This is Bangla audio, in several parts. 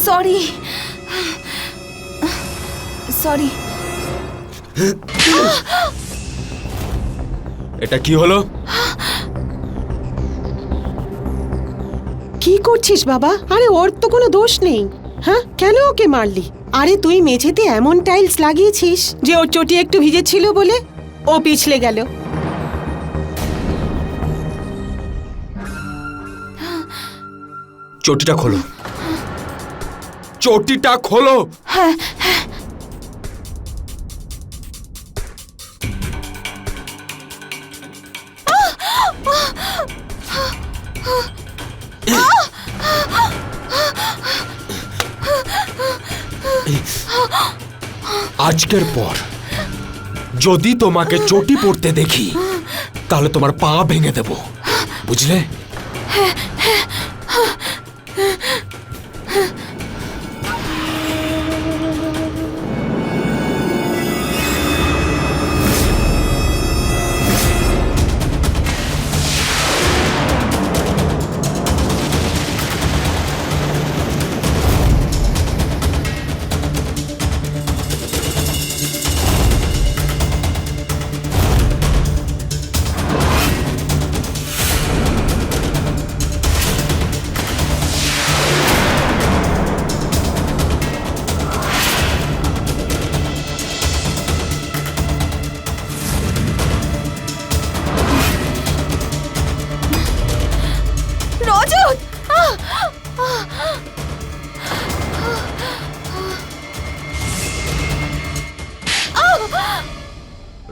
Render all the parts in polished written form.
Sorry sorry. এটা কি হলো? কি করছিস বাবা? আরে ওর তো কোনো দোষ নেই। হ্যাঁ, কেন ওকে মারলি? আরে তুই মেঝেতে এমন টাইলস লাগিয়েছিস যে ওর চটি একটু ভিজেছিল বলে ও পিছলে গেল। চটিটা খোলো, চটিটা খোলো। হ্যাঁ আজকের পর যদি তোমাকে চটি পড়তে দেখি তাহলে তোমার পা ভেঙে দেব, বুঝলে? রজত,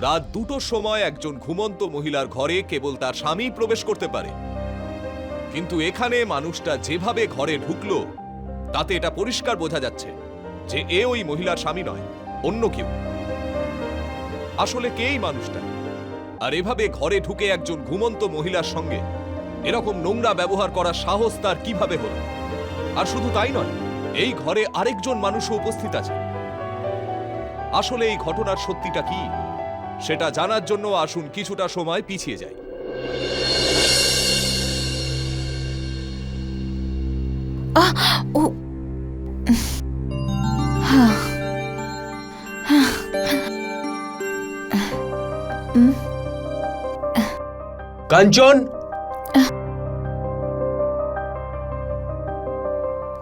রাত 2টোর সময় একজন ঘুমন্ত মহিলার ঘরে কেবল তার স্বামী প্রবেশ করতে পারে, কিন্তু এখানে মানুষটা যেভাবে ঘরে ঢুকলো তাতে এটা পরিষ্কার বোঝা যাচ্ছে যে এ ওই মহিলার স্বামী নয়, অন্য কেউ। আসলে কে এই মানুষটা? আর এভাবে ঘরে ঢুকে একজন ঘুমন্ত মহিলার সঙ্গে এরকম নোংরা ব্যবহার করার সাহস তার কিভাবে হলো? আর শুধু তাই নয়, এই ঘরে আরেকজন মানুষও উপস্থিত আছে। আসলে এই ঘটনার সত্যিটা কি সেটা জানার জন্য আসুন কিছুটা সময় পিছিয়ে যাই। ও কাঞ্চন,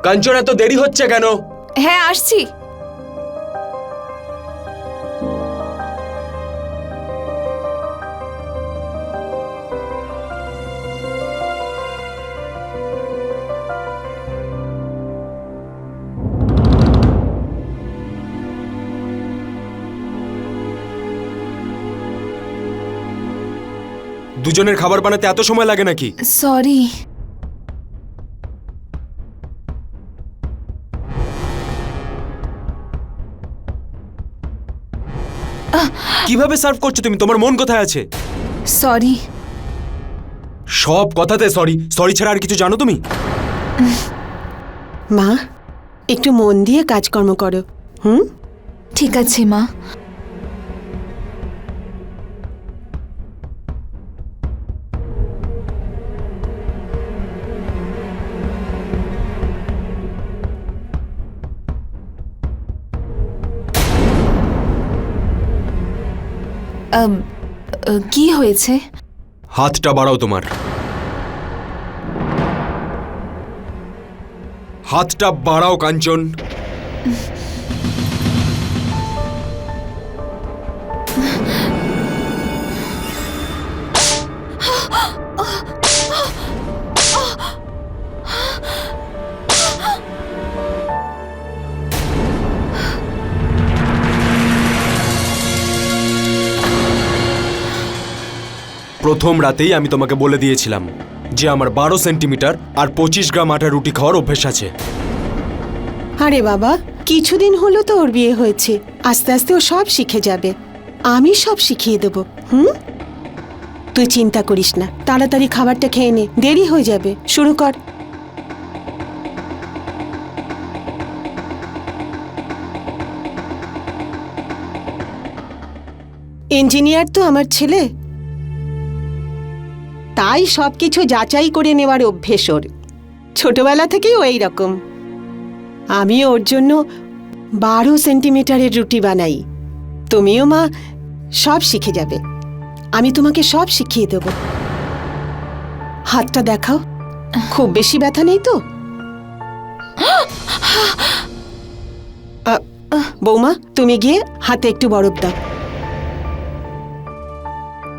কাঞ্চন, এত দেরি হচ্ছে কেন? হ্যাঁ আসছি। দুজনের খাবার বানাতে এত সময় লাগে নাকি? সরি। কিভাবে সার্ভ করছো তুমি? তোমার মন কোথায় আছে? সরি। সব কথাতে সরি সরি ছাড়া আর কিছু জানো তুমি? মা, একটু মন দিয়ে কাজকর্ম করো। ঠিক আছে মা। কি হয়েছে? হাতটা বাড়াও তোমার। হাতটা বাড়াও কাঞ্চন। প্রথম রাতেই আমি তোমাকে বলে দিয়েছিলাম যে আমার 12 সেন্টিমিটার আর 25 গ্রাম আটা রুটি খাওয়ার অভ্যেস আছে। আরে বাবা, কিছুদিন হলো তো ওর বিয়ে হয়েছে, আস্তে আস্তে ও সব শিখে যাবে। আমি সব শিখিয়ে দেবো। তুই চিন্তা করিস না, তাড়াতাড়ি খাবারটা খেয়ে নে, দেরি হয়ে যাবে। শুরু কর। ইঞ্জিনিয়ার তো আমার ছেলে, তাই সবকিছু যাচাই করে নেওয়ার অভ্যেস ওর। ছোটবেলা থেকেই ও এইরকম। আমি ওর জন্য 12 সেন্টিমিটারের রুটি বানাই। তুমিও মা সব শিখে যাবে। আমি তোমাকে সব শিখিয়ে দেব। হাতটা দেখাও, খুব বেশি ব্যথা নেই তো? বৌমা, তুমি গিয়ে হাতে একটু বরফ দাও,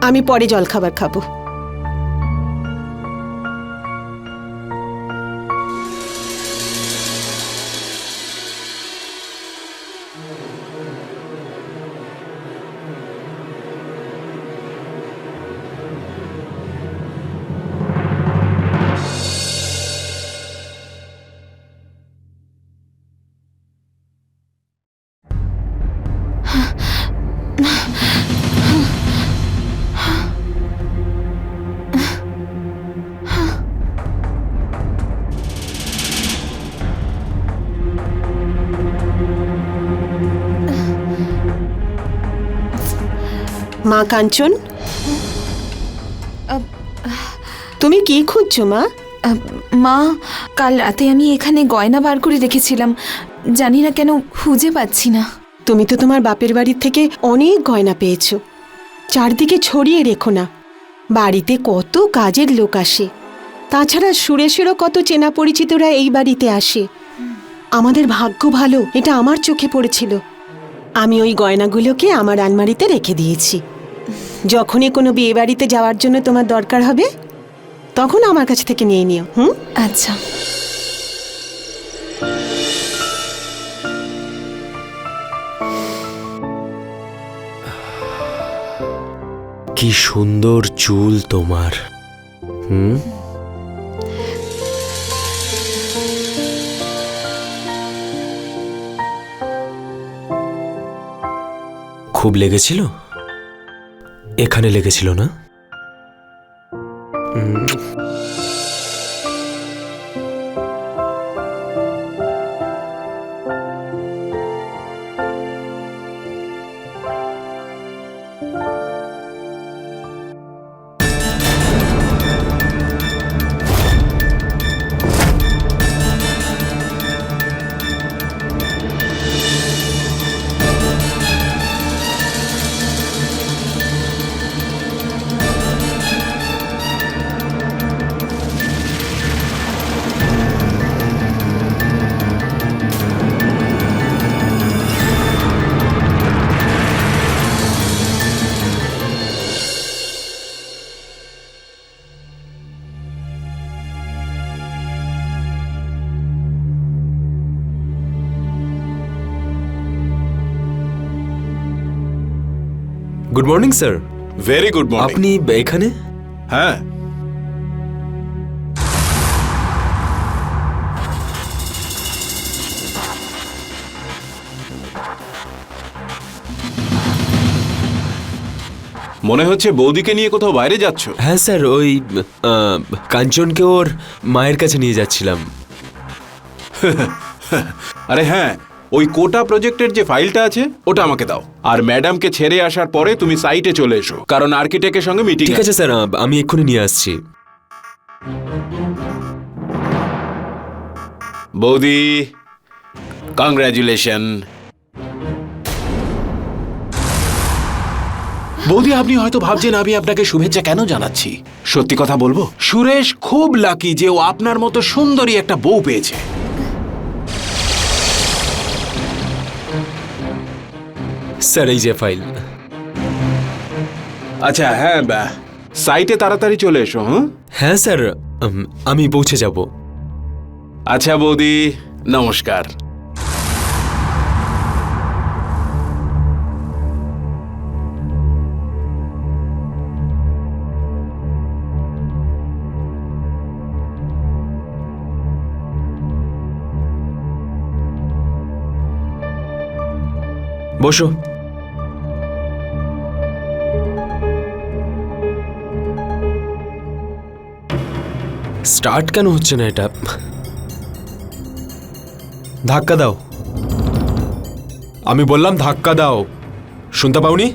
আমি পরে জলখাবার খাবো। মা কাঞ্চন, তুমি কি খুঁজছো মা? মা, কাল রাতে আমি এখানে গয়না বার করে রেখেছিলাম, জানি না কেন খুঁজে পাচ্ছি না। তুমি তো তোমার বাপের বাড়ির থেকে অনেক গয়না পেয়েছো, চারদিকে ছড়িয়ে রেখো না। বাড়িতে কত কাজের লোক আসে, তাছাড়া সুরেশেরও কত চেনা পরিচিতরা এই বাড়িতে আসে। আমাদের ভাগ্য ভালো, এটা আমার চোখে পড়েছিল। আমি ওই গয়নাগুলোকে আমার আলমারিতে রেখে দিয়েছি। যখনই কোনো বিয়ে বাড়িতে যাওয়ার জন্য তোমার দরকার হবে, তখন আমার কাছ থেকে নিয়ে নিও। আচ্ছা। কি সুন্দর চুল তোমার। খুব লেগেছিল? এখানে লেগেছিল না? Good morning sir. Very good morning. আপনি এখানে? হ্যাঁ, মনে হচ্ছে বৌদিকে নিয়ে কোথাও বাইরে যাচ্ছ। হ্যাঁ স্যার, ওই কাঞ্চনকে ওর মায়ের কাছে নিয়ে যাচ্ছিলাম। আরে হ্যাঁ, ওই কোটা প্রজেক্টের যে ফাইলটা আছে ওটা আমাকে দাও। আর ম্যাডামকে ছেড়ে আসার পরে তুমি সাইটে চলে এসো, কারণ আর্কিটেক্টের সঙ্গে মিটিং ঠিক আছে স্যার, আমি এক্ষুনি নিয়ে আসছি। বৌদি, কংগ্রাচুলেশন। বৌদি, আপনি হয়তো ভাবছেন আমি আপনাকে শুভেচ্ছা কেন জানাচ্ছি। সত্যি কথা বলবো, সুরেশ খুব লাকি যে ও আপনার মতো সুন্দরী একটা বউ পেয়েছে। স্যার, এই যে ফাইল। আচ্ছা হ্যাঁ, সাইটে তাড়াতাড়ি চলে এসো। হ্যাঁ স্যার, আমি পৌঁছে যাব। আচ্ছা বৌদি, নমস্কার। বসো। স্টার্ট কেন হচ্ছে না এটা? ধাক্কা দাও। আমি বললাম ধাক্কা দাও, শুনতে পাওনি?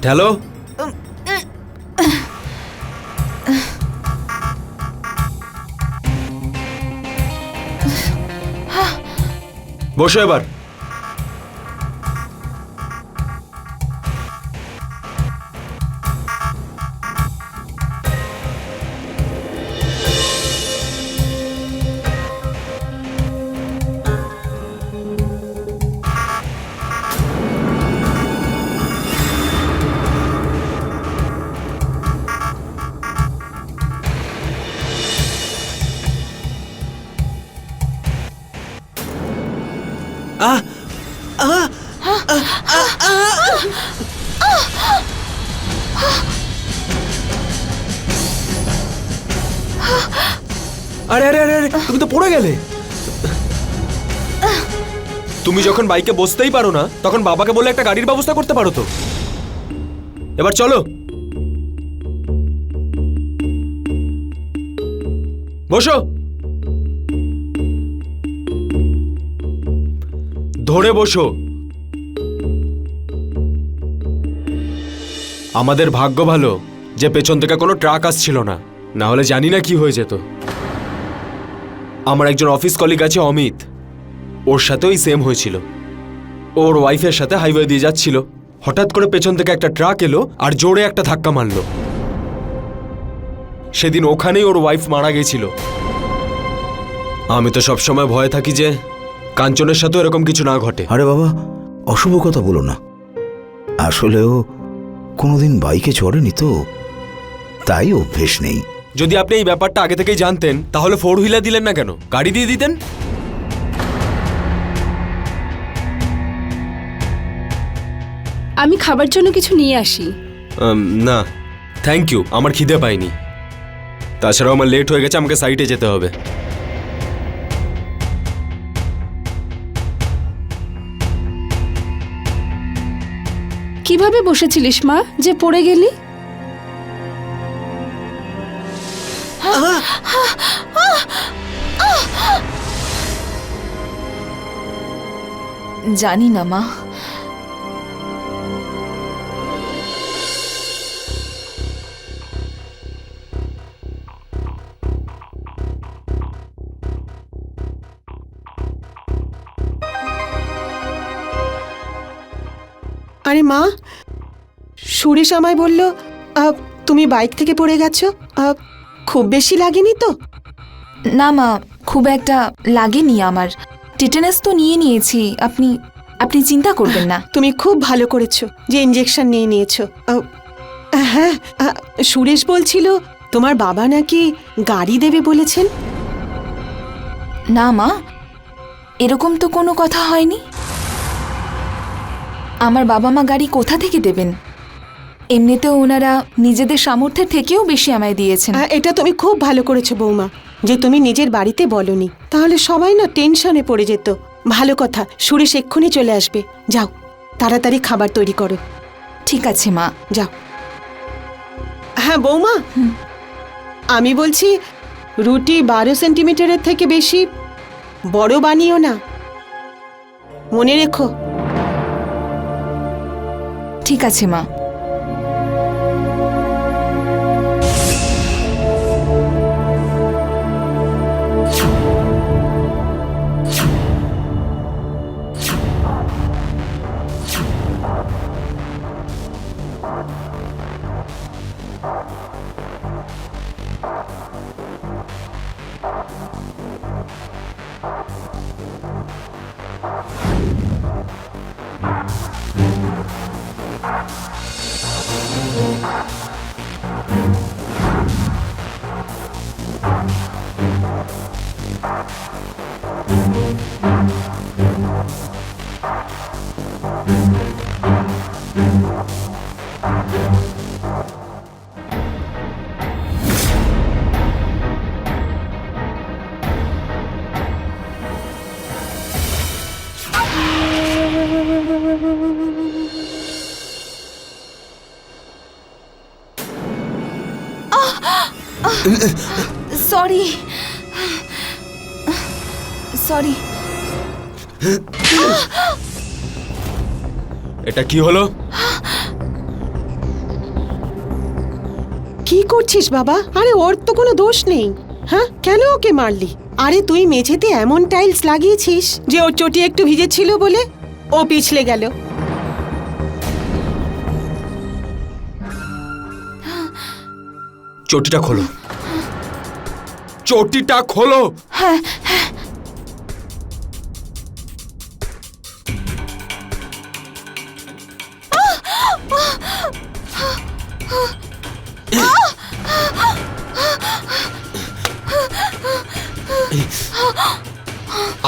ঠেলো। বসো এবার। আরে আরে আরে আরে, তুমি তো পড়ে গেলে। তুমি যখন বাইকে বসতেই পারো না তখন বাবাকে বলে একটা গাড়ির ব্যবস্থা করতে পারো তো। এবার চলো, বসো। ধরে বসো। আমাদের ভাগ্য ভালো যে পেছন থেকে কোনো ট্রাক আসছিল না, না হলে জানি না কি হয়ে যেত। আমার একজন অফিস কলিগ আছে অমিত, ওর সাথেও সেম হয়েছিল। ওর ওয়াইফের সাথে হাইওয়ে দিয়ে যাচ্ছিল, হঠাৎ করে পেছন থেকে একটা ট্রাক এলো আর জোরে একটা ধাক্কা মারলো। সেদিন ওখানেই ওর ওয়াইফ মারা গেছিল। আমি তো সবসময় ভয়ে থাকি যে কাঞ্চনের সাথেও এরকম কিছু না ঘটে। আরে বাবা, অশুভ কথা বলো না। আসলেও কোনোদিন বাইকে চড়েনি তো, তাই অভ্যেস নেই। যদি আপনি এই ব্যাপারটা আগে থেকেই জানতেন তাহলে 4 হুইলার দিলেন না কেন, গাড়ি দিয়ে দিতেন। আমি খাবার জন্য কিছু নিয়ে আসি। না থ্যাংক ইউ, আমার খিদে পাইনি। তাছাড়াও আমার লেট হয়ে গেছে, আমাকে সাইটে যেতে হবে। কিভাবে বসেছিলিস মা যে পড়ে গেলি? জানি না মা। আরে মা, সুরেশ আমায় বলল তুমি বাইক থেকে পড়ে গেছো। খুব বেশি লাগেনি তো? না মা, খুব একটা লাগেনি আমার। টিটেনাস তো নিয়ে নিয়েছি, আপনি আপনি চিন্তা করবেন না। তুমি খুব ভালো করেছো যে ইঞ্জেকশন নিয়ে নিয়েছো। হ্যাঁ, সুরেশ বলছিল তোমার বাবা নাকি গাড়ি দেবে বলেছেন। না মা, এরকম তো কোনো কথা হয়নি। আমার বাবা মা গাড়ি কোথা থেকে দেবেন? এমনিতেও ওনারা নিজেদের সামর্থ্যের থেকেও বেশি আমায় দিয়েছেন। এটা তুমি খুব ভালো করেছো বৌমা যে তুমি নিজের বাড়িতে বলনি, তাহলে সবাই না টেনশনে পড়ে যেত। ভালো কথা, সুরেশ এক্ষুনি চলে আসবে। যাও তাড়াতাড়ি খাবার তৈরি করো। ঠিক আছে মা। যাও। হ্যাঁ বৌমা, আমি বলছি রুটি 12 সেন্টিমিটারের থেকে বেশি বড় বানিও না, মনে রেখো। ঠিক আছে মা। Sorry sorry. এটা কি হলো? কি করছিস বাবা? আরে ওর তো কোনো দোষ নেই। হ্যাঁ, কেন ওকে মারলি? আরে তুই মেঝেতে এমন টাইলস লাগিয়েছিস যে ওর চটি একটু ভিজেছিল বলে ও পিছলে গেল। চটিটা খোলো, চটিটা খোলো।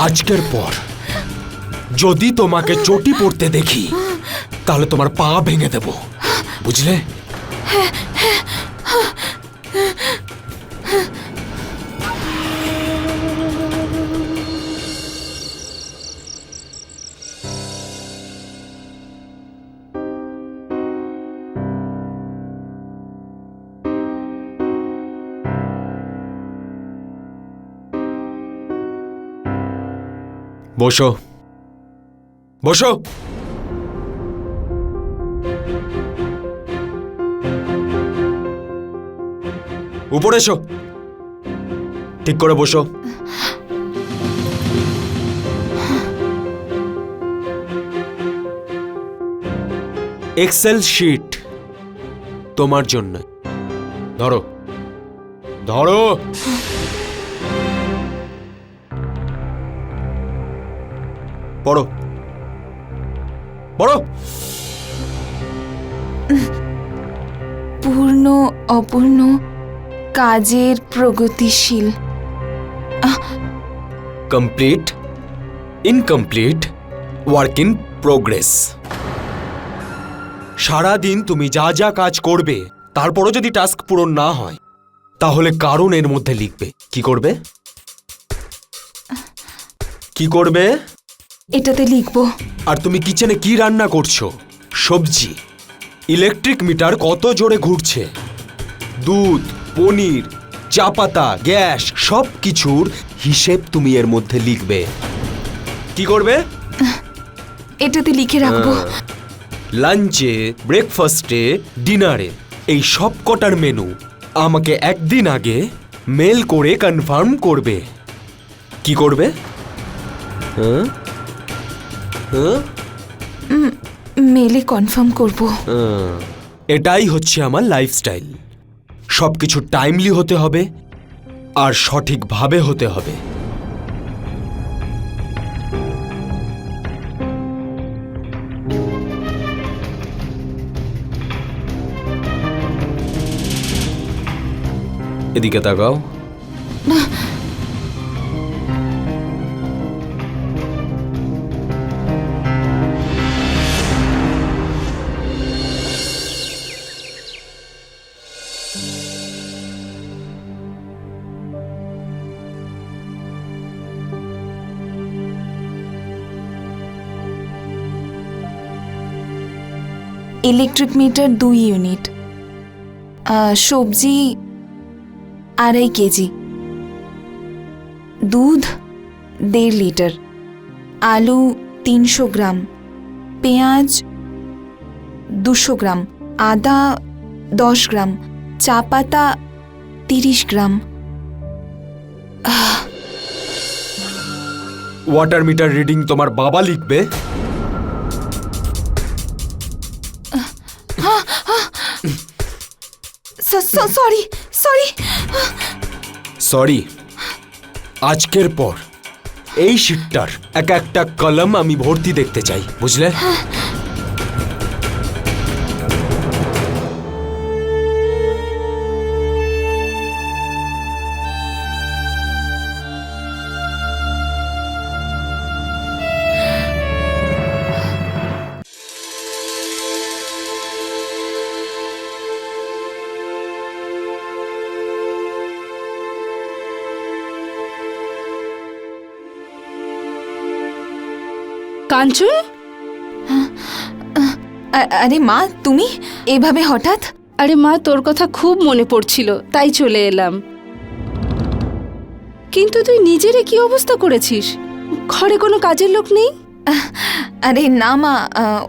আজকের পর যদি তোমাকে চটি পড়তে দেখি তাহলে তোমার পা ভেঙে দেব, বুঝলে? বসো, বসো। উপরে এসো, ঠিক করে বসো। এক্সেল শিট তোমার জন্য। ধরো, ধরো। পড়ো, পড়ো। পূর্ণ অপূর্ণ কাজের প্রগতিশীল। Complete, incomplete, work in progress. সারাদিন তুমি যা যা কাজ করবে তারপরও যদি টাস্ক পূরণ না হয় তাহলে কারণ এর মধ্যে লিখবে। কি করবে? কি করবে? এটাতে লিখবো। আর তুমি কিচেনে কি রান্না করছো? সবজি। ইলেকট্রিক মিটার কত জোরে ঘুরছে? দুধ, পনির, চা পাতা, গ্যাস সব কিছুর হিসেব তুমি এর মধ্যে লিখবে। কি করবে? এটাতে লিখে রাখবো। লাঞ্চে, ব্রেকফাস্টে, ডিনারে এই সব কটার মেনু আমাকে একদিন আগে মেল করে কনফার্ম করবে। কি করবে? হ্যাঁ, হ্যাঁ, মেলে কনফার্ম করবো। এটাই হচ্ছে আমার লাইফস্টাইল। সবকিছু টাইমলি হতে হবে আর সঠিকভাবে হতে হবে। এদিকে তাকাও। ইলেকট্রিক মিটার 2 ইউনিট, সবজি 2.5 কেজি, দুধ 1.5 লিটার, আলু 300 গ্রাম, পেঁয়াজ 200 গ্রাম, আদা 10 গ্রাম, চা পাতা 30 গ্রাম। ওয়াটার মিটার রিডিং তোমার বাবা লিখবে। Sorry sorry sorry. আজকের পর এই শিটটার এক একটা কলম আমি ভর্তি দেখতে চাই, বুঝলে? কাঞ্চন, আরে মা, তুমি এভাবে হঠাৎ? আরে মা, তোর কথা খুব মনে পড়ছিল তাই চলে এলাম। কিন্তু তুই নিজেরে কি অবস্থা করেছিস? ঘরে কোনো কাজের লোক নেই? আরে না মা,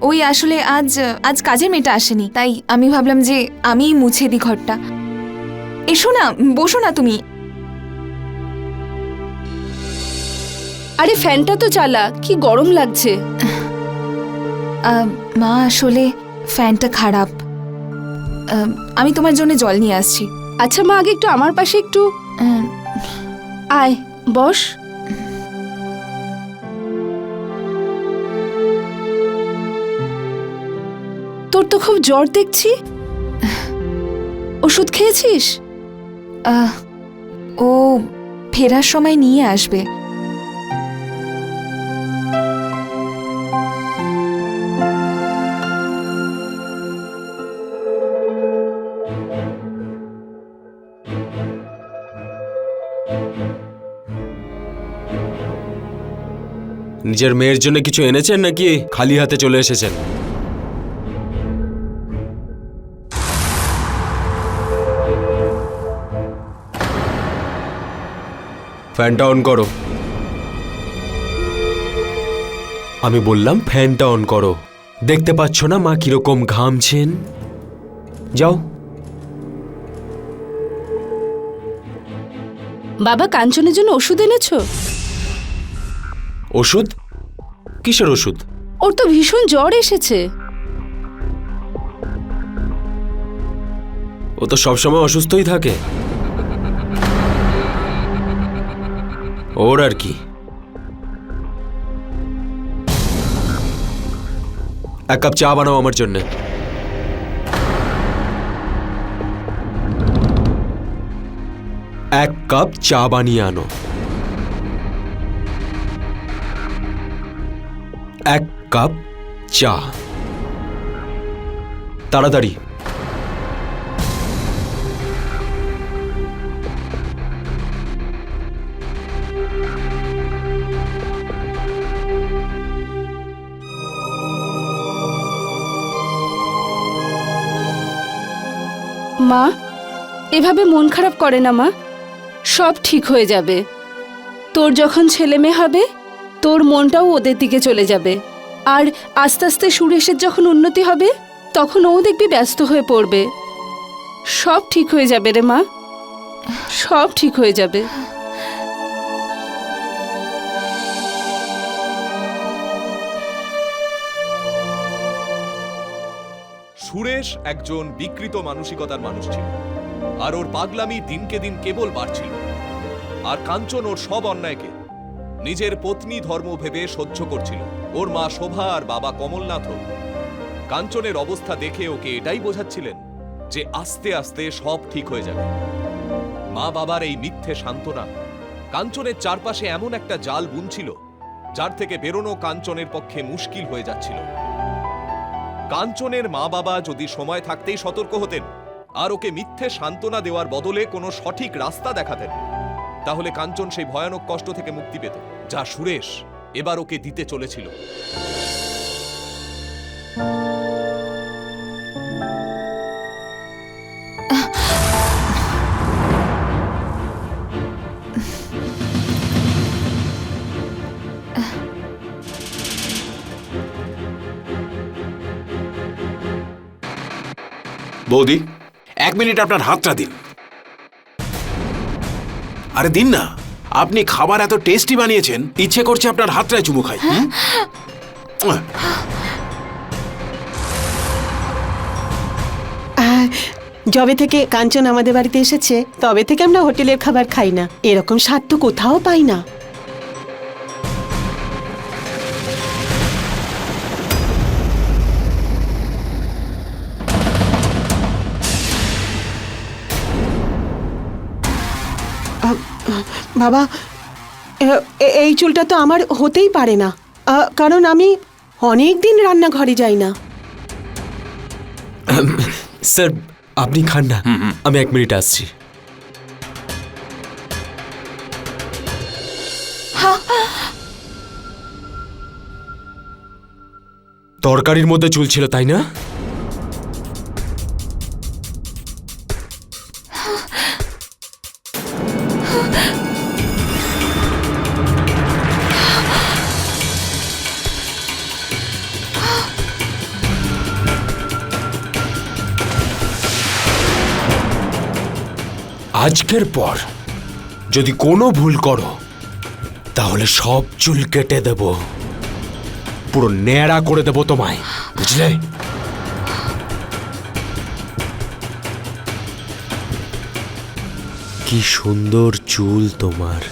ওই আসলে আজ কাজের মেয়েটা আসেনি, তাই আমি ভাবলাম যে আমিই মুছে দিই ঘরটা। এসো না, বসো না তুমি। আরে ফ্যানটা তো চালা, কি গরম লাগছে। মা আসলে ফ্যানটা খারাপ। আমি তোমার জন্য জল নিয়ে আসছি। আচ্ছা মা, আগে একটু আমার পাশে একটু আহ, আয়, বস। তোর তো খুব জ্বর দেখছি, ওষুধ খেয়েছিস? ও ফেরার সময় নিয়ে আসবে। নিজের মেয়ের জন্য কিছু এনেছেন নাকি খালি হাতে চলে এসেছেন? ফ্যানটা অন করো। আমি বললাম ফ্যানটা অন করো। দেখতে পাচ্ছ না মা কিরকম ঘামছেন? যাও। বাবা, কাঞ্চনের জন্য ওষুধ এনেছো? ওষুধ? কিসের ওষুধ? ওর তো ভীষণ জ্বর এসেছে। ও তো সবসময় অসুস্থই থাকে। ওর আর কি। এক কাপ চা বানাও আমার জন্য। এক কাপ চা বানিয়ে আনো। এক কাপ চা, তাড়াতাড়ি। মা, এভাবে মন খারাপ করে না মা, সব ঠিক হয়ে যাবে। তোর যখন ছেলে মেয়ে হবে, তোর মনটাও ওদের দিকে চলে যাবে। আর আস্তে আস্তে সুরেশের যখন উন্নতি হবে, তখন ও দেখবি ব্যস্ত হয়ে পড়বে। সব ঠিক হয়ে যাবে রে মা, সব ঠিক হয়ে যাবে। সুরেশ একজন বিকৃত মানসিকতার মানুষ ছিল, আর ওর পাগলামি দিনকে দিন কেবল বাড়ছিল। আর কাঞ্চন ওর সব অন্যায়কে নিজের পত্নী ধর্ম ভেবে সহ্য করছিল। ওর মা শোভা আর বাবা কমলনাথও কাঞ্চনের অবস্থা দেখে ওকে এটাই বোঝাচ্ছিলেন যে আস্তে আস্তে সব ঠিক হয়ে যাবে। মা বাবার এই মিথ্যে সান্ত্বনা কাঞ্চনের চারপাশে এমন একটা জাল বুনছিল, যার থেকে বেরোনো কাঞ্চনের পক্ষে মুশকিল হয়ে যাচ্ছিল। কাঞ্চনের মা বাবা যদি সময় থাকতেই সতর্ক হতেন আর ওকে মিথ্যে সান্ত্বনা দেওয়ার বদলে কোনো সঠিক রাস্তা দেখাতেন, তাহলে কাঞ্চন সেই ভয়ানক কষ্ট থেকে মুক্তি পেত, যা সুরেশ এবার ওকে দিতে চলেছিল। বৌদি, 1 মিনিট আপনার হাতটা দিন। আরে দিন না, আপনি খাবার এত টেস্টি বানিয়েছেন, ইচ্ছে করছে আপনার হাতটায় চুমু খাই। যবে থেকে কাঞ্চন আমাদের বাড়িতে এসেছে, তবে থেকে আমরা হোটেলের খাবার খাই না। এরকম স্বাদ তো কোথাও পাই না। বাবা, এই চুলটা তো আমার হতেই পারে না, কারণ আমি অনেক দিন রান্নাঘরে যাই না। স্যার, আপনি খান না, আমি 1 মিনিট আসছি। তরকারির মধ্যে চুল ছিল, তাই না? আজকের পর যদি কোনো ভুল করো, তাহলে সব চুল কেটে দেব, পুরো ন্যাড়া করে দেব তোমায়, বুঝলে? কি সুন্দর চুল তোমার।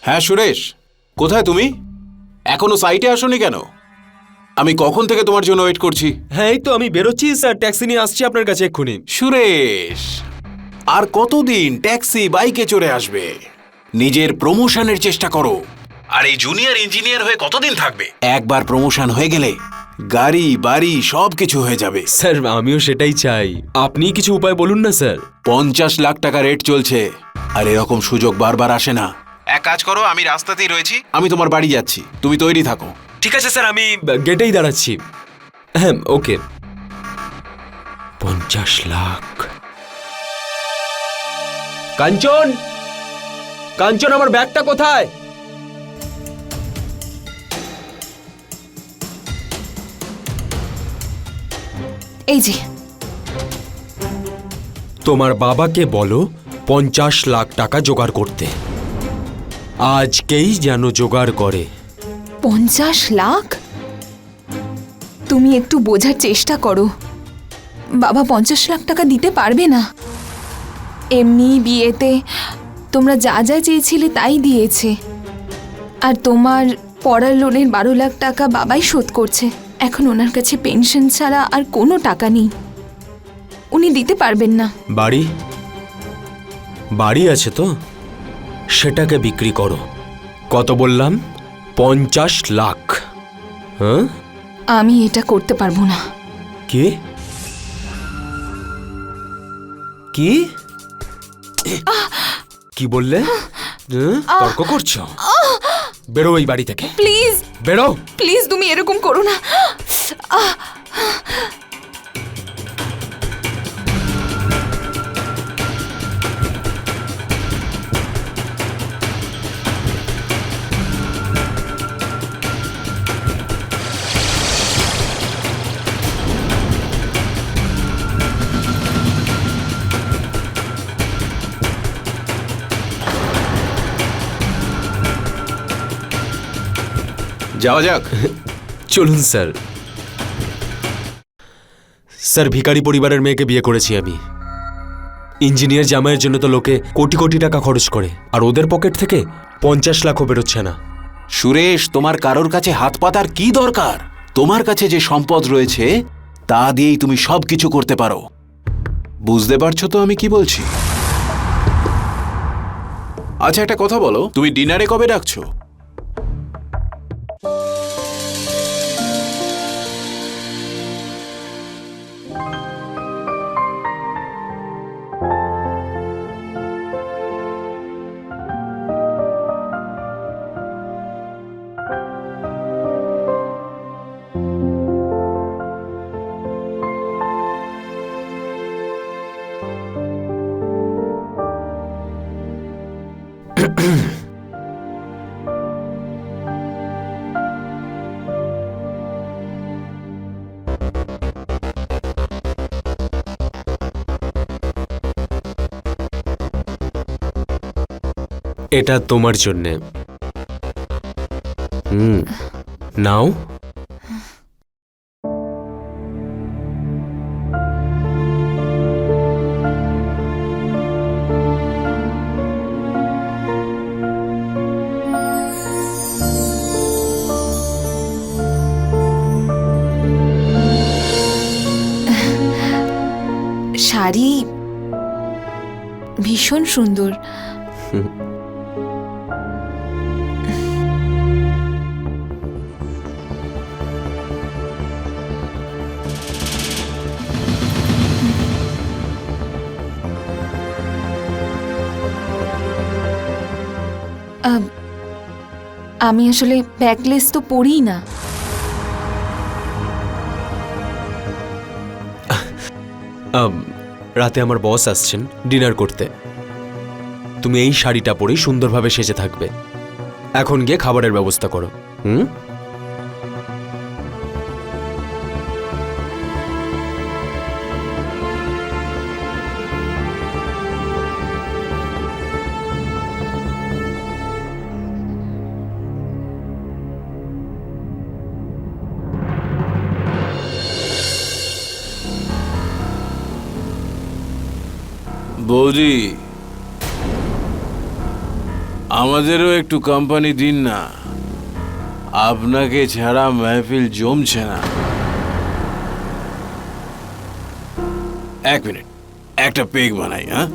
হ্যাঁ সুরেশ, কোথায় তুমি? এখনো সাইটে আসোনি কেন? আমি কখন থেকে তোমার জন্য ওয়েট করছি। হ্যাঁ, এই তো আমি বেরোচ্ছি স্যার, ট্যাক্সি নিয়ে আসছি আপনার কাছে এক্ষুনি। সুরেশ, আর কতদিন ট্যাক্সি বাইকে চড়ে আসবে? নিজের প্রমোশনের চেষ্টা করো। আর এই জুনিয়র ইঞ্জিনিয়ার হয়ে কতদিন থাকবে? একবার প্রমোশন হয়ে গেলে গাড়ি বাড়ি সবকিছু হয়ে যাবে। স্যার আমিও সেটাই চাই, আপনি কিছু উপায় বলুন না স্যার। 50 লাখ টাকা রেট চলছে, আর এরকম সুযোগ বারবার আসে না। এক কাজ করো, আমি রাস্তাতেই রয়েছি, আমি তোমার বাড়ি যাচ্ছি, তুমি তৈরি থাকো। ঠিক আছে স্যার, আমি গেটেই দাঁড়াচ্ছি। হ্যাঁ ওকে। 50 লাখ। কাঞ্চন, কাঞ্চন আমার ব্যাগটা কোথায়? এই যে, তোমার বাবাকে বলো 50 লাখ টাকা জোগাড় করতে, আজকেই যেন জোগাড় করে। 50 লাখ? তুমি একটু বোঝার চেষ্টা করো, বাবা 50 লাখ টাকা দিতে পারবে না। এমনি বিয়েতে তোমরা যা যা চেয়েছিলে তাই দিয়েছে, আর তোমার পড়ার লোনের 12 লাখ টাকা বাবাই শোধ করছে। এখন ওনার কাছে পেনশন ছাড়া আর কোনো টাকা নেই, উনি দিতে পারবেন না। বাড়ি, বাড়ি আছে তো, সেটাকে বিক্রি করো। কত বললাম? 50 লাখ। হ্যাঁ, আমি এটা করতে পারবো না। কি কি কি বললে? তর্ক করছো? বেরো এই বাড়ি থেকে, প্লিজ বেরো। প্লিজ, তুমি এরকম করো না। যাওয়া যাক। চলুন স্যার। স্যার ভিখারি পরিবারের মেয়েকে বিয়ে করেছি আমি। ইঞ্জিনিয়ার জামাইয়ের জন্য তো লোকে কোটি কোটি টাকা খরচ করে, আর ওদের পকেট থেকে 50 লাখও বেরোচ্ছে না। সুরেশ, তোমার কারোর কাছে হাত পাতার কি দরকার? তোমার কাছে যে সম্পদ রয়েছে তা দিয়েই তুমি সবকিছু করতে পারো। বুঝতে পারছো তো আমি কি বলছি? আচ্ছা একটা কথা বলো, তুমি ডিনারে কবে ডাকছো? এটা তোমার জন্যে। নাও। শাড়ি ভীষণ সুন্দর। আমি আসলে ব্যাকলেস তো পরিই না। রাতে আমার বস আসছেন ডিনার করতে, তুমি এই শাড়িটা পরেই সুন্দরভাবে সেজে থাকবে। এখন গিয়ে খাবারের ব্যবস্থা করো। হুম। বৌদি, আমাদেরও একটু কোম্পানি দিন না, আপনাকে ছাড়া মেহফিল জমছে না। এক মিনিট, একটা পেগ বানাই। হ্যাঁ,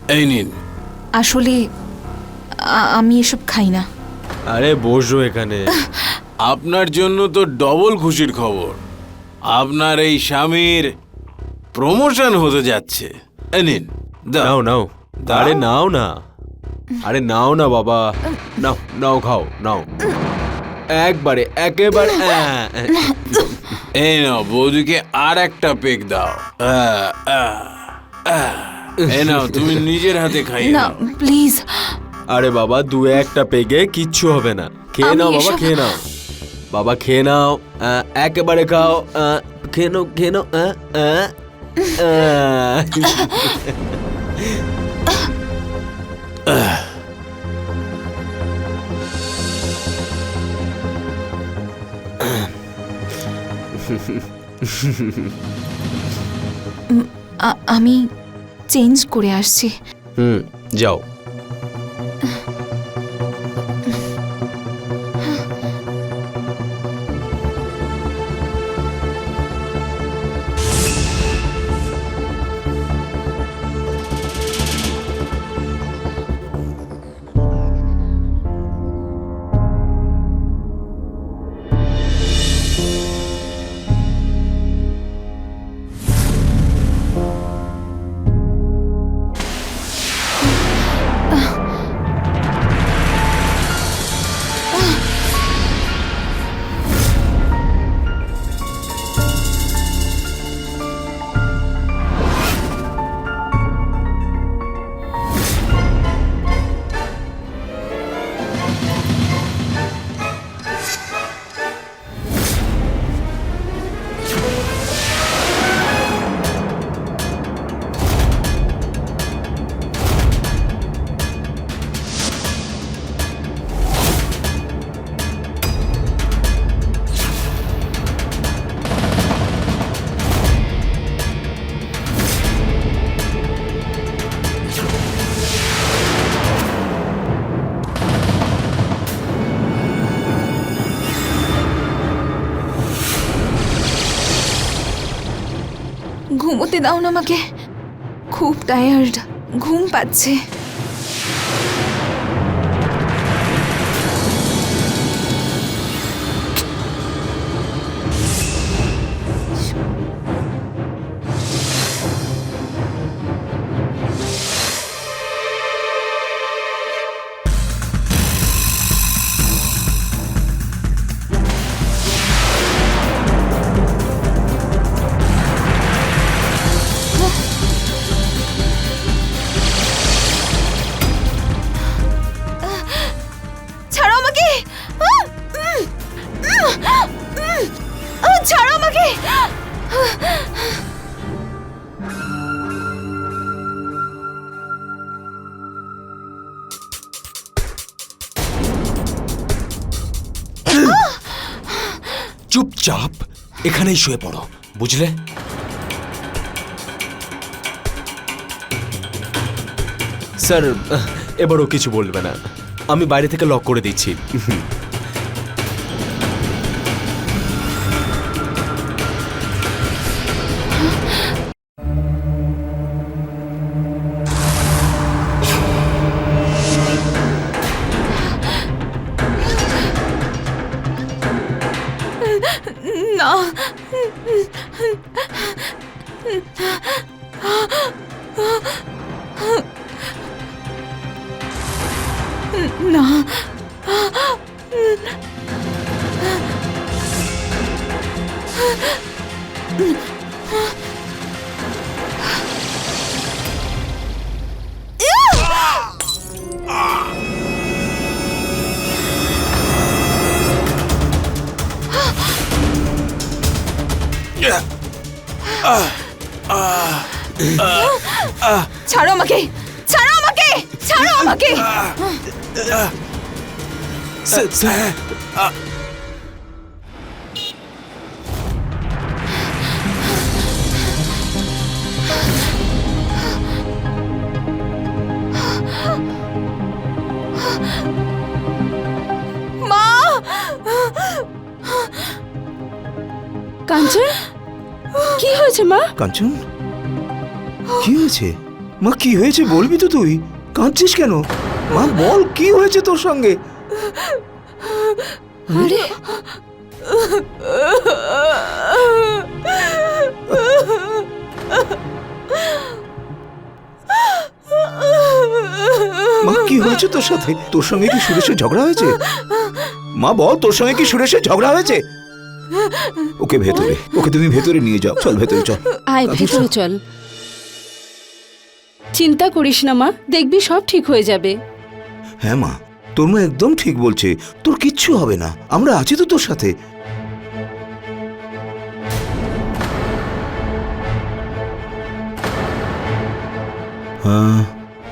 এই নিন। আসলে আমি এসব খাই না। আরে বসো এখানে। আপনার জন্য তো ডবল খুশির খবর, আপনার এই স্বামীর প্রমোশন হতে যাচ্ছে। এই নিন, দাও। নাও নাও। দাও। আরে নাও না, আরে নাও না বাবা, নাও নাও, খাও নাও একবারে, একেবারে। এই নাও, বৌদিকে আর একটা পেগ দাও। এই নাও, তুমি নিজের হাতে খাইয়ে না নাও। প্লিজ। আরে বাবা, দু একটা পেগে কিচ্ছু হবে না, খেয়ে আমি নাও বাবা, এসব- খেয়ে নাও বাবা, খেয়ে নাও। একেবারে খাও, খেয়ে নাও, খেয়ে নাও। আমি চেঞ্জ করে আসছি। হুম, যাও। ঘুমোতে দাও না আমাকে, খুব টায়ার্ড, ঘুম পাচ্ছে। ছাড়ো আমাকে, ছাড়ো আমাকে। চুপচাপ এখানেই শুয়ে পড়ো, বুঝলে? স্যার, এবারও কিছু বলবে না, আমি বাইরে থেকে লক করে দিচ্ছি। না, না, ছাড়ো আমাকে, ছাড়ো আমাকে, ছাড়ো আমাকে। মা, কাঞ্চন, কি হয়েছে মা? কাঞ্চন, কি হয়েছে মা? কি হয়েছে বলবি তো তুই? কাঁদছিস কেন মা? বল কি হয়েছে তোর সঙ্গে? আরে মা কি হয়েছে তোর সাথে? তোর সঙ্গে কি সুরেশের ঝগড়া হয়েছে? মা বল, তোর সঙ্গে কি সুরেশের ঝগড়া হয়েছে? ওকে ভেতরে, ওকে তুমি ভেতরে নিয়ে যাও। চল ভেতরে চল। আয় ভেতরে চল। চিন্তা করিস না মা, দেখবি সব ঠিক হয়ে যাবে। হ্যাঁ মা, তোর মা একদম ঠিক বলছে, তোর কিচ্ছু হবে না, আমরা আছি তো তোর সাথে।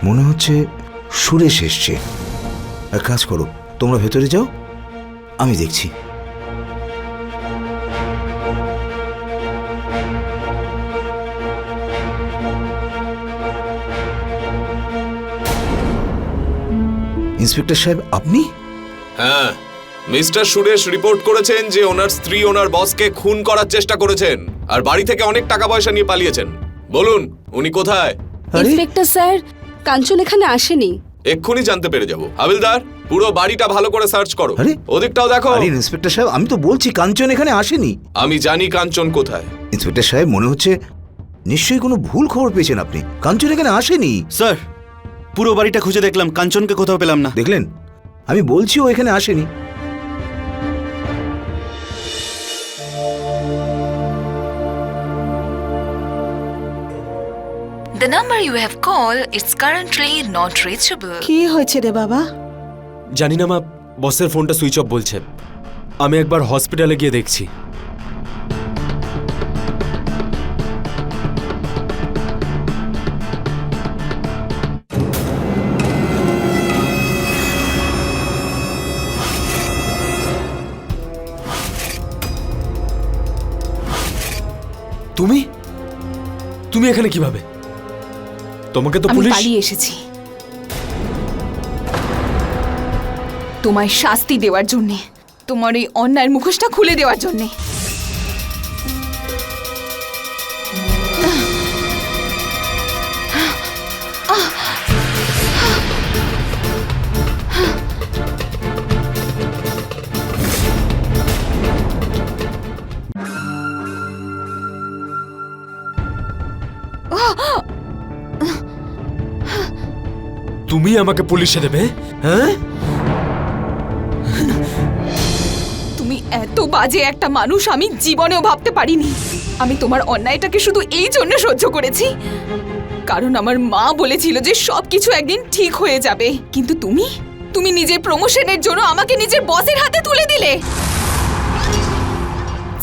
মনে হচ্ছে সুরেশ এসছে। এক কাজ করো, তোমরা ভেতরে যাও, আমি দেখছি। ইন্সপেক্টর সাহেব, আপনি? হ্যাঁ, মিস্টার সুরেশ রিপোর্ট করেছেন যে ওনার স্ত্রী ওনার বসকে খুন করার চেষ্টা করেছেন আর বাড়ি থেকে অনেক টাকা পয়সা নিয়ে পালিয়েছেন। বলুন, উনি কোথায়? আরে ইন্সপেক্টর স্যার, কাঞ্চন এখানে আসেনি। এক্ষুনি জানতে পেরে যাব। হাবিলদার, পুরো বাড়িটা ভালো করে সার্চ করো। আরে ওদিকটাও দেখো। আরে ইন্সপেক্টর সাহেব, আমি তো বলছি কাঞ্চন এখানে আসেনি। আমি জানি কাঞ্চন কোথায়। ইন্সপেক্টর সাহেব, মনে হচ্ছে নিশ্চয়ই কোনো ভুল খবর পেয়েছেন আপনি। কাঞ্চন এখানে আসেনি। স্যার, পুরো বাড়িটা খুঁজে দেখলাম, কাঞ্চনকে কোথাও পেলাম না। দেখলেন, আমি বলছি ও এখানে আসেনি। The number you have called is currently not reachable. কি হয়েছে রে বাবা? জানি না মা, বসের ফোনটা সুইচ অফ বলছে। আমি একবার হসপিটালে গিয়ে দেখছি। তুমি তুমি এখানে কিভাবে? তোমাকে তো আমি পুলিশ। পালিয়ে এসেছি তোমায় শাস্তি দেওয়ার জন্যে, তোমার এই অন্যায়ের মুখোশটা খুলে দেওয়ার জন্যে। তুমি আমাকে পুলিশে দেবে? হ্যাঁ, তুমি এত বাজে একটা মানুষ আমি জীবনেও ভাবতে পারিনি। আমি তোমার অন্যায়টাকে শুধু এই জন্য সহ্য করেছি কারণ আমার মা বলেছিল যে সবকিছু একদিন ঠিক হয়ে যাবে। কিন্তু তুমি তুমি নিজের প্রমোশনের জন্য আমাকে নিজের বসের হাতে তুলে দিলে।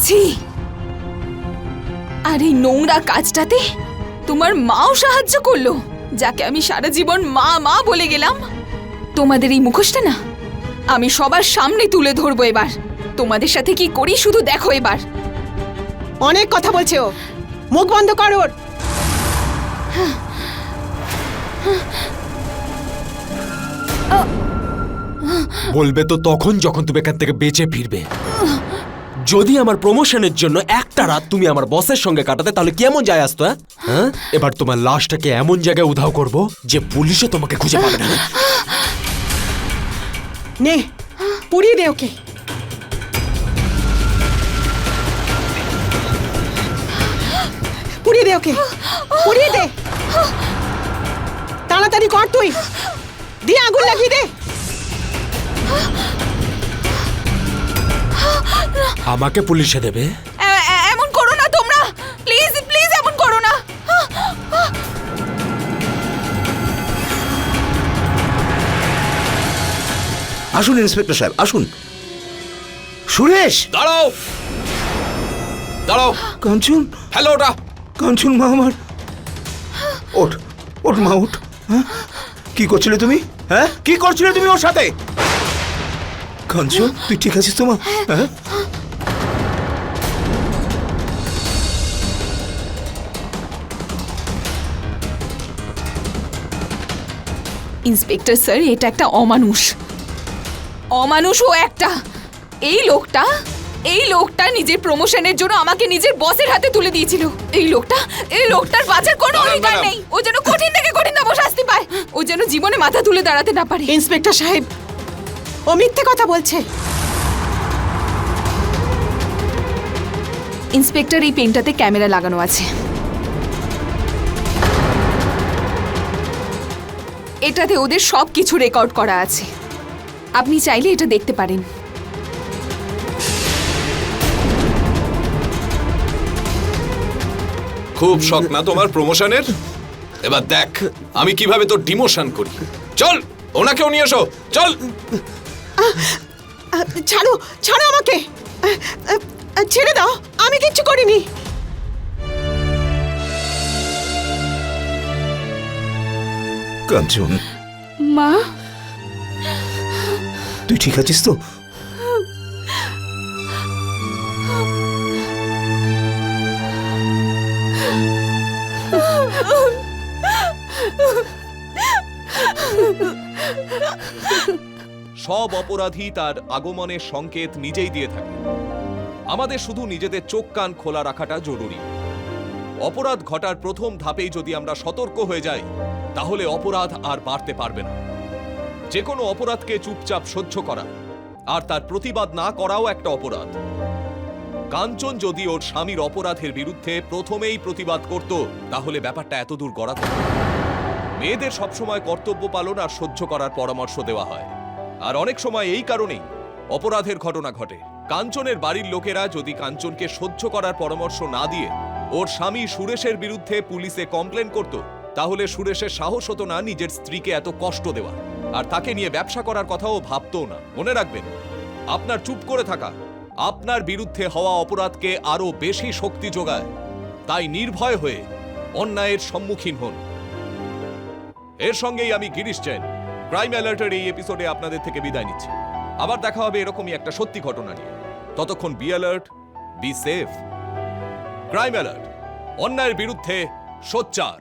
ছি! আর এই নোংরা কাজটাতে তোমার মাও সাহায্য করলো, যাকে আমি সারা জীবন মা মা বলে গেলাম। তোমাদের এই মুখোশটা না আমি সবার সামনে তুলে ধরবো এবার। তোমাদের সাথে কি করি শুধু দেখো এবার। অনেক কথা বলছে ও, মুখ বন্ধ কর ওর। বলবে তো তখন যখন তুমি এখান থেকে বেঁচে ফিরবে। যদি আমার প্রমোশনের জন্য একটা রাত তুমি আমার বসের সঙ্গে কাটাতে তাহলে কেমন যায় আসতো? হ্যাঁ, এবার তোমার লাশটাকে এমন জায়গায় উধাও করব যে পুলিশও তোমাকে খুঁজে পাবে না। নে, পুড়িয়ে দে ওকে। পুড়িয়ে দে ওকে, পুড়িয়ে দে। তাড়াতাড়ি কর তুই, দিয়ে আগুন লাগিয়ে দে। আমাকে পুলিশে দেবে? এমন করো না তোমরা, প্লিজ প্লিজ এমন করো না। আসুন ইন্সপেক্টর সাহেব, আসুন। সুরেশ, দাঁড়াও। দাঁড়াও, কাঞ্চন, হ্যালো ওটা। কাঞ্চন মা আমার, ওঠ, ওঠ মা ওঠ। হ্যাঁ, কি করছিলে তুমি? হ্যাঁ, কি করছিলে তুমি ওর সাথে? কাঞ্চন, তুই ঠিক আছিস তো মা? হ্যাঁ, ইন্সপেক্টর স্যার, এটা একটা অমানুষ। অমানুষ ও একটা। এই লোকটা নিজের প্রমোশনের জন্য আমাকে নিজের বসের হাতে তুলে দিয়েছিল। এই লোকটার বাঁচার কোনো দাঁড়ান, অধিকার ম্যাডাম। নেই। ও যেন কঠিন থেকে কঠিনতম শাস্তি পায়। ও যেন জীবনে মাথা তুলে দাঁড়াতে না পারে। ইন্সপেক্টর সাহেব, ও মিথ্যে কথা বলছে। ইন্সপেক্টর, এই পেনটাতে ক্যামেরা লাগানো আছে। এটাতে ওদের সব কিছু রেকর্ড করা আছে। আপনি চাইলে এটা দেখতে পারেন। খুব শখ না তোমার প্রমোশনের? এবার দেখ আমি কিভাবে তোর ডিমোশন করি। চল, ওনাকেও নিয়ে এসো, চল। ছাড়ো, ছাড়ো আমাকে। ছেড়ে দাও, আমি কিচ্ছু করিনি। কাঞ্চন, মা, তুই ঠিক আছিস তো? সব অপরাধী তার আগমনের সংকেত নিজেই দিয়ে থাকে। আমাদের শুধু নিজেদের চোখ কান খোলা রাখাটা জরুরি। অপরাধ ঘটার প্রথম ধাপেই যদি আমরা সতর্ক হয়ে যাই, তাহলে অপরাধ আর বাড়তে পারবে না। যে কোনো অপরাধকে চুপচাপ সহ্য করা আর তার প্রতিবাদ না করাও একটা অপরাধ। কাঞ্চন যদি ওর স্বামীর অপরাধের বিরুদ্ধে প্রথমেই প্রতিবাদ করত, তাহলে ব্যাপারটা এতদূর গড়াত না। মেয়েদের সবসময় কর্তব্য পালন আর সহ্য করার পরামর্শ দেওয়া হয়, আর অনেক সময় এই কারণেই অপরাধের ঘটনা ঘটে। কাঞ্চনের বাড়ির লোকেরা যদি কাঞ্চনকে সহ্য করার পরামর্শ না দিয়ে ওর স্বামী সুরেশের বিরুদ্ধে পুলিশে কমপ্লেন করত, তাহলে সুরেশের সাহস হতো না নিজের স্ত্রীকে এত কষ্ট দেওয়া, আর তাকে নিয়ে ব্যবসা করার কথাও ভাবতো না। মনে রাখবেন, আপনার চুপ করে থাকা আপনার বিরুদ্ধে হওয়া অপরাধকে আরো বেশি শক্তি যোগায়। তাই নির্ভয় হয়ে অন্যায়ের সম্মুখীন হন। এর সঙ্গেই আমি গিরিশ জৈন ক্রাইম অ্যালার্টের এই এপিসোডে আপনাদের থেকে বিদায় নিচ্ছি। আবার দেখা হবে এরকমই একটা সত্যি ঘটনা নিয়ে। ততক্ষণ be alert, be safe. Crime alert, অন্যায়ের বিরুদ্ধে সোচ্চার।